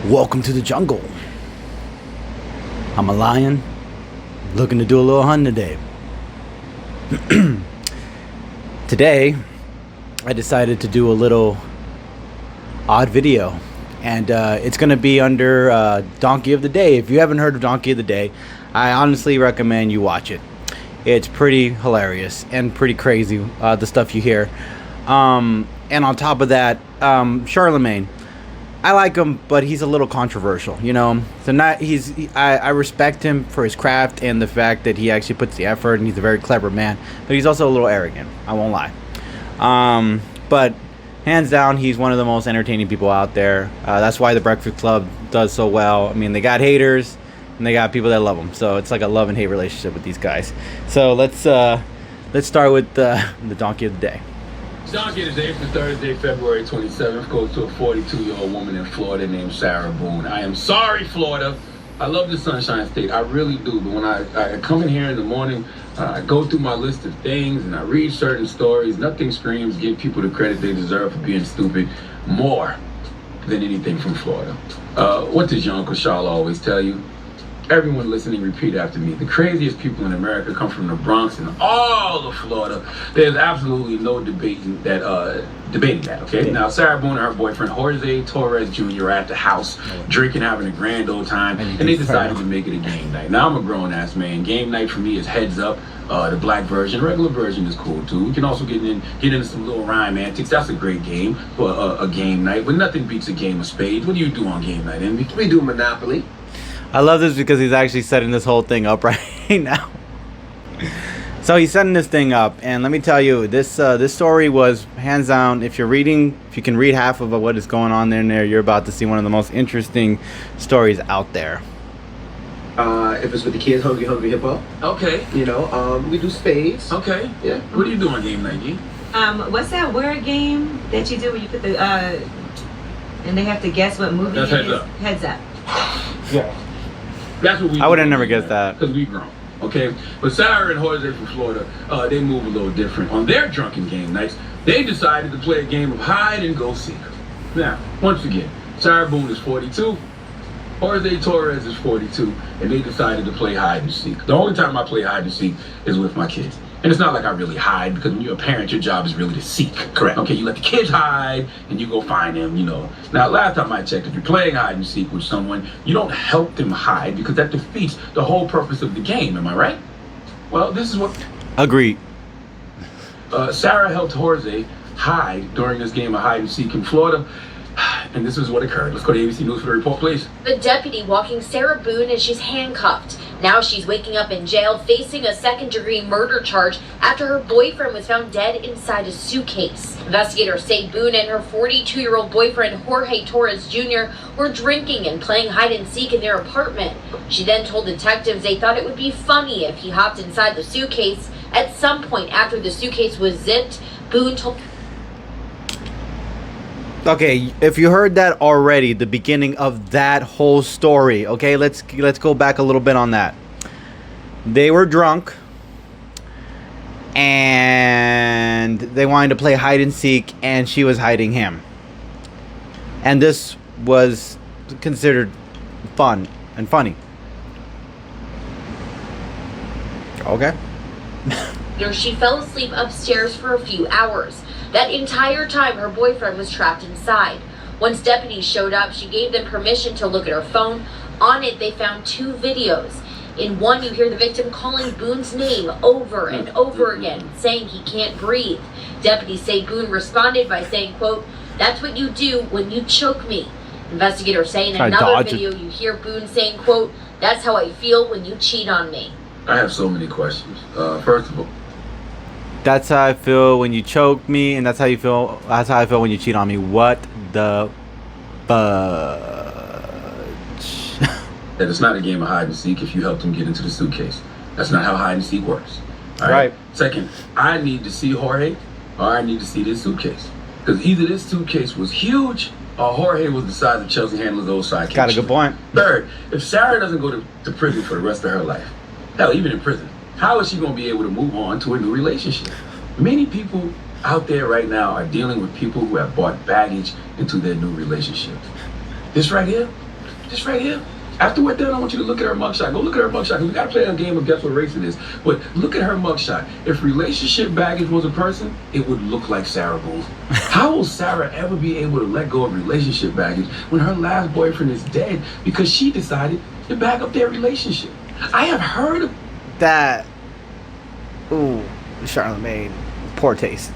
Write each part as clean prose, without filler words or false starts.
Welcome to the jungle. I'm a lion, looking to do a little hunting today. Today, I decided to do a little odd video, and it's going to be under Donkey of the Day. If you haven't heard of Donkey of the Day, I honestly recommend you watch it. It's pretty hilarious and pretty crazy, the stuff you hear. And on top of that, Charlemagne. I like him, but he's a little controversial, you know. So I respect him for his craft and the fact that he actually puts the effort, and he's a very clever man. But he's also a little arrogant. I won't lie. But hands down, he's one of the most entertaining people out there. That's why the Breakfast Club does so well. I mean, they got haters and they got people that love them. So it's like a love and hate relationship with these guys. So let's start with the Donkey of the Day. Donkey of the Day for Thursday, February 27th goes to a 42-year-old woman in Florida named Sarah Boone. I am sorry, Florida. I love the Sunshine State. I really do. But when I come in here in the morning, I go through my list of things and I read certain stories. Nothing screams give people the credit they deserve for being stupid more than anything from Florida. What does your Uncle Charles always tell you? Everyone listening, repeat after me. The craziest people in America come from the Bronx and all of Florida. There's absolutely no debating that, okay? Yeah. Now, Sarah Boone and her boyfriend, Jose Torres Jr., are at the house, drinking, having a grand old time, and they decided to make it a game night. Now, I'm a grown-ass man. Game night for me is heads up. The black version, regular version is cool, too. We can also get into some little rhyme antics. That's a great game for a game night, but nothing beats a game of spades. What do you do on game night, Envy? We do Monopoly. I love this because he's actually setting this whole thing up right now. So he's setting this thing up, and let me tell you, this story was hands down. If you can read half of what is going on in there, you're about to see one of the most interesting stories out there. If it's with the kids, Hungry Hungry Hippo. Okay. You know, we do spades. Okay. Yeah. What do you do on game night, G? What's that word game that you do where you put the and they have to guess what movie That's it Heads is? Up. Heads Up. Yeah. That's what we. I would have never guessed that. Because we grown. Okay. But Sarah and Jose from Florida, they move a little different. On their drunken game nights, they decided to play a game of hide and go seek. Now, once again, Sarah Boone is 42. Jose Torres is 42, and they decided to play hide and seek. The only time I play hide and seek is with my kids. And it's not like I really hide, because when you're a parent, your job is really to seek. Correct. Okay, you let the kids hide, and you go find them, you know. Now, last time I checked, if you're playing hide and seek with someone, you don't help them hide, because that defeats the whole purpose of the game, am I right? Well, this is what... Agreed. Sarah helped Jose hide during this game of hide and seek in Florida. And this is what occurred. Let's go to ABC News for the report, please. The deputy walking Sarah Boone as she's handcuffed. Now she's waking up in jail facing a second-degree murder charge after her boyfriend was found dead inside a suitcase. Investigators say Boone and her 42-year-old boyfriend Jorge Torres Jr. were drinking and playing hide-and-seek in their apartment. She then told detectives they thought it would be funny if he hopped inside the suitcase. At some point after the suitcase was zipped, Boone told... Okay, if you heard that already, the beginning of that whole story, okay, let's go back a little bit on that. They were drunk, and they wanted to play hide and seek, and she was hiding him. And this was considered fun and funny. Okay. She fell asleep upstairs for a few hours. That entire time, her boyfriend was trapped inside. Once deputies showed up, she gave them permission to look at her phone. On it, they found two videos. In one, you hear the victim calling Boone's name over and over again, saying he can't breathe. Deputies say Boone responded by saying, quote, "That's what you do when you choke me." Investigators say in another video, you hear Boone saying, quote, "That's how I feel when you cheat on me." I have so many questions. First of all, that's how I feel when you choke me, and that's how you feel. That's how I feel when you cheat on me. What the fudge? That it's not a game of hide and seek if you help them get into the suitcase. That's not how hide and seek works. All right. Second, I need to see Jorge, or I need to see this suitcase, because either this suitcase was huge, or Jorge was the size of Chelsea Handler's old sidekick. Got a good point. Third, if Sarah doesn't go to prison for the rest of her life, hell, even in prison, how is she going to be able to move on to a new relationship? Many people out there right now are dealing with people who have brought baggage into their new relationship. This right here, This right here. After we're done, I want you to look at her mugshot. Go look at her mugshot. We gotta play a game of guess what race it is. But look at her mugshot. If relationship baggage was a person, it would look like Sarah Boone. How will Sarah ever be able to let go of relationship baggage when her last boyfriend is dead because she decided to back up their relationship? I have heard of That. Ooh, Charlamagne. Poor taste.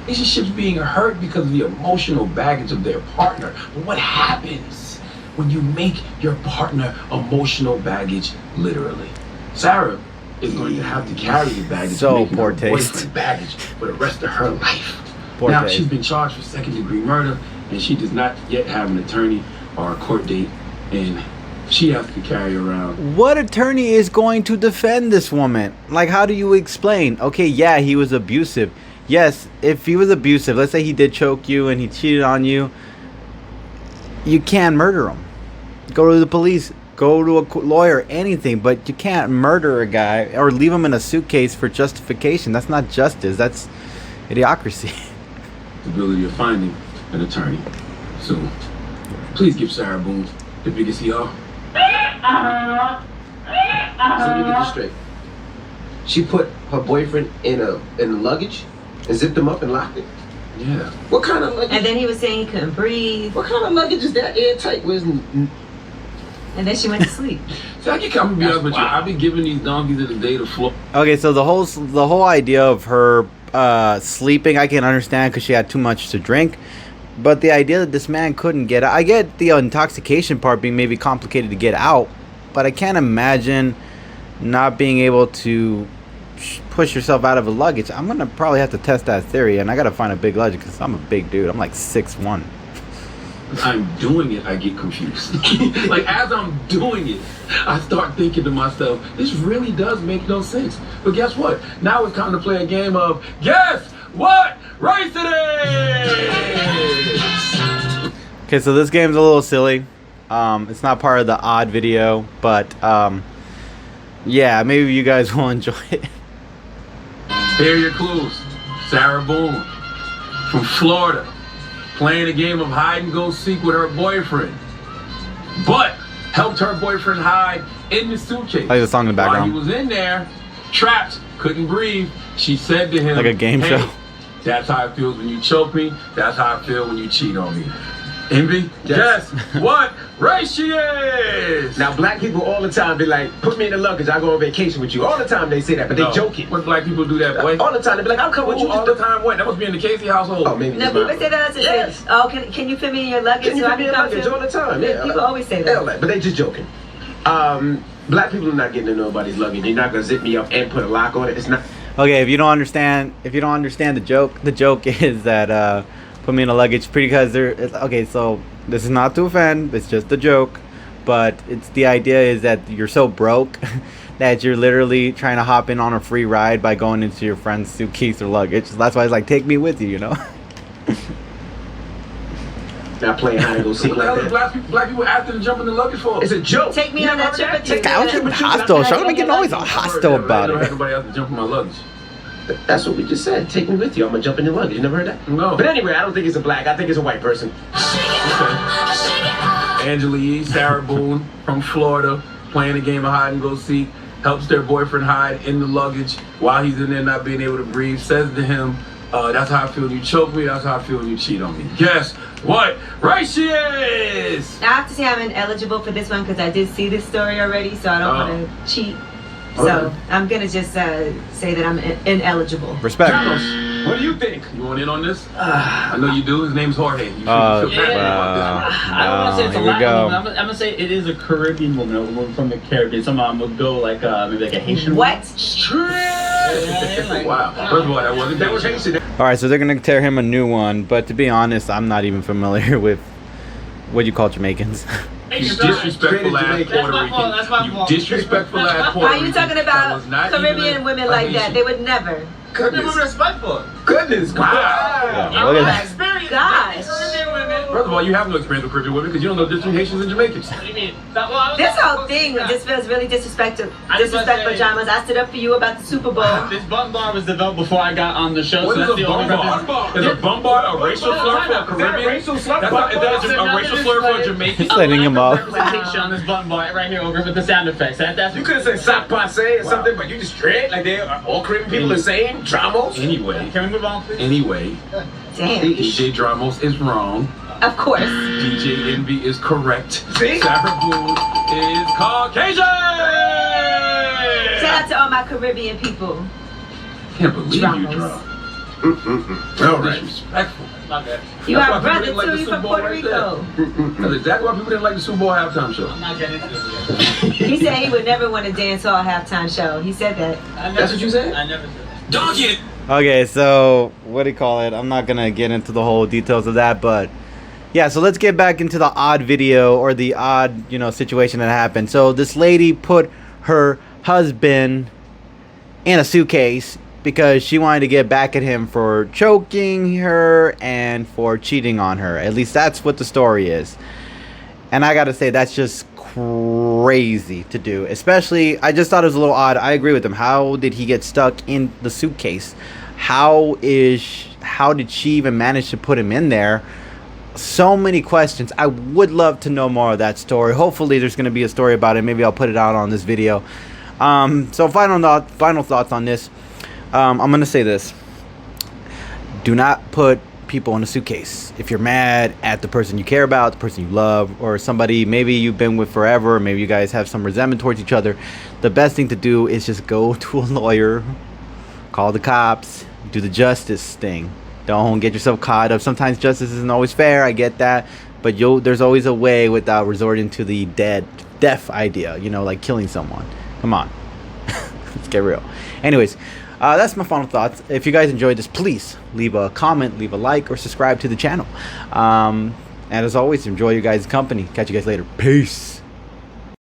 relationships being hurt because of the emotional baggage of their partner. But what happens when you make your partner emotional baggage literally? Sarah is going to have to carry the baggage, So making poor her taste. boyfriend baggage for the rest of her life. Poor Now taste. she's been charged for second-degree murder, and she does not yet have an attorney or a court date, and she has to carry around. What attorney is going to defend this woman? Like, how do you explain? Okay, yeah, he was abusive. Yes, if he was abusive, let's say he did choke you and he cheated on you, you can murder him. Go to the police, go to a lawyer, anything, but you can't murder a guy or leave him in a suitcase for justification. That's not justice. That's idiocracy. The ability of finding an attorney. So, please give Sarah Boone the biggest ER. So let me get this straight. She put her boyfriend in the luggage and zipped him up and locked it. Yeah. What kind of luggage? And then he was saying he couldn't breathe. What kind of luggage is that airtight? And then she went to sleep. So I'm gonna be honest with you. I've been giving these donkeys of the day to floor. Okay, so the whole idea of her sleeping, I can understand because she had too much to drink. But the idea that this man couldn't get out, I get the intoxication part being maybe complicated to get out, but I can't imagine not being able to push yourself out of a luggage. I'm gonna probably have to test that theory, and I gotta find a big luggage because I'm a big dude. I'm like 6'1". I'm doing it, I get confused. Like, as I'm doing it, I start thinking to myself, this really does make no sense. But guess what? Now it's time to play a game of guess what race it is. Okay, so this game's a little silly. It's not part of the odd video, but yeah, maybe you guys will enjoy it. Here are your clues. Sarah Boone from Florida, playing a game of hide and go seek with her boyfriend, but helped her boyfriend hide in the suitcase. Like the song in the background. While he was in there, trapped, couldn't breathe, she said to him, Like a game "Hey, show. that's how it feels when you choke me. That's how I feel when you cheat on me." Envy, Yes. guess what race she is? Now, black people all the time be like, put me in the luggage, I'll go on vacation with you. All the time they say that, but they No. joking. When black people do that, boy. All the time they be like, I'll come with you all just the time. When? That must be in the Casey household. Oh, maybe No, it's people mine. say that. Yes. Oh, can you fit me in your luggage Can you so I put me in can come luggage too? all the time? Yeah. People always say Hell, that. but they just joking. Black people are not getting in nobody's luggage. You're not gonna zip me up and put a lock on it. It's not. Okay, if you don't understand the joke is that put me in a luggage because okay, so this is not to offend, it's just a joke, but it's the idea is that you're so broke that you're literally trying to hop in on a free ride by going into your friend's suitcase or luggage. So that's why it's like, take me with you, you know. Not playing hide and go seek What the hell like is that. black people after to jump in the luggage for? It's a joke. Take me on that trip with you. This guy was getting hostile. Charlamagne getting always hostile about I never had it. nobody else to jump in my luggage. That's what we just said. Take me with you. I'm gonna jump in your luggage. You never heard that? No. But anyway, I don't think it's a black. I think it's a white person. Angela Yee, Sarah Boone from Florida, playing a game of hide and go seek, helps their boyfriend hide in the luggage while he's in there not being able to breathe, says to him, that's how I feel when you choke me, that's how I feel when you cheat on me. Guess what race she is? I have to say I'm ineligible for this one because I did see this story already, so I don't want to cheat. So Okay. I'm gonna just say that I'm ineligible. Respect. Carlos, what do you think? You want in on this? I know you do. His name's Jorge. You feel Yeah. passionate about this one. I don't want to say it's a here we Latin go. woman. I'm gonna say it is a Caribbean woman, a woman from the Caribbean. Somehow I'm gonna go like maybe like a Haitian. What? Wow. First of all, that wasn't That was Haitian. All right, so they're gonna tear him a new one, but to be honest, I'm not even familiar with what you call Jamaicans. You disrespectful ass Jamaican. Puerto That's my fault, that's my Rican. You fault. disrespectful ass Puerto Are Rican. you talking That about was not even Caribbean a- women a like that? Haitian. They would never. Give him Goodness. respect for it. Goodness. Wow. Yeah, look at that. Experience gosh. First of all, you have no experience with Caribbean women because you don't know the difference between Haitians and Jamaicans. What do you mean? This whole thing just feels really disrespectful. Disrespectful, Jamas. I stood up for you about the Super Bowl. This bum bar was developed before I got on the show. What so is that's a the only bum bar? Is a bum bar a racial slur for a Caribbean? racial slur? That's not, is that a racial slur for a Jamaican? Setting him up. Representation on this button bar right here over with the sound effects. That's You could have said "sac passe" or something, but you just straight like they are all Caribbean people the same. Dramos. Anyway, Can we move on, please? anyway, Damn. DJ Dramos is wrong. Of course. DJ Envy is correct. See? Sarah Boone is Caucasian. Shout out to all my Caribbean people. Can't believe you Dramos. drunk. All right. Disrespectful. My bad. You That's why are people brother didn't like too. the You Super from Bowl Puerto right Rico. That's exactly why people didn't like the Super Bowl halftime show. I'm not getting into this yet. He said he would never want to dance hall halftime show. He said that. That's what you said? I never said that. Donkey! Okay, so what do you call it? I'm not gonna get into the whole details of that, but yeah. So let's get back into the odd video or the odd, situation that happened. So this lady put her husband in a suitcase because she wanted to get back at him for choking her and for cheating on her. At least that's what the story is. And I gotta say, that's just crazy to do. Especially, I just thought it was a little odd. I agree with him. How did he get stuck in the suitcase? How did she even manage to put him in there? So many questions. I would love to know more of that story. Hopefully there's going to be a story about it. Maybe I'll put it out on this video. So final thoughts on this. I'm going to say this. Do not put people in a suitcase. If you're mad at the person you care about, the person you love, or somebody maybe you've been with forever, maybe you guys have some resentment towards each other, the best thing to do is just go to a lawyer, call the cops, do the justice thing. Don't get yourself caught up. Sometimes justice isn't always fair. I get that. But there's always a way without resorting to the death idea. Like killing someone. Come on. Let's get real. Anyways, that's my final thoughts. If you guys enjoyed this, please leave a comment, leave a like, or subscribe to the channel. And as always, enjoy your guys' company. Catch you guys later. Peace.